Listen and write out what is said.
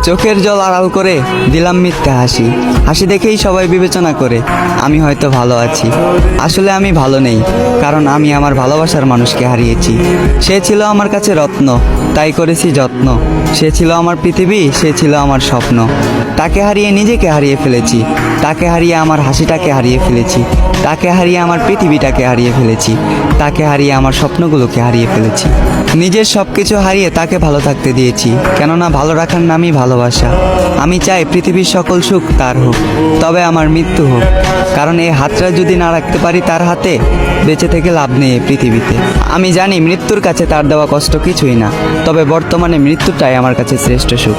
চোখের জল আড়াল করে দিলাম মিথ্যা হাসি। হাসি দেখেই সবাই বিবেচনা করে আমি হয়তো ভালো আছি। আসলে আমি ভালো নেই, কারণ আমি আমার ভালোবাসার মানুষকে হারিয়েছি। সে ছিল আমার কাছে রত্ন, তাই করেছি যত্ন। সে ছিল আমার পৃথিবী, সে ছিল আমার স্বপ্ন। তাকে হারিয়ে নিজেকে হারিয়ে ফেলেছি, তাকে হারিয়ে আমার হাসিটাকে হারিয়ে ফেলেছি, তাকে হারিয়ে আমার পৃথিবীটাকে হারিয়ে ফেলেছি, তাকে হারিয়ে আমার স্বপ্নগুলোকে হারিয়ে ফেলেছি। নিজের সব কিছু হারিয়ে তাকে ভালো থাকতে দিয়েছি, কেননা ভালো রাখার নামই ভালোবাসা। আমি চাই পৃথিবীর সকল সুখ তার হোক, তবে আমার মৃত্যু হোক, কারণ এই হাতটা যদি না রাখতে পারি তার হাতে, বেঁচে থেকে লাভ নেই এই পৃথিবীতে। আমি জানি মৃত্যুর কাছে তার দেওয়া কষ্ট কিছুই না, তবে বর্তমানে মৃত্যুটাই আমার কাছে শ্রেষ্ঠ সুখ।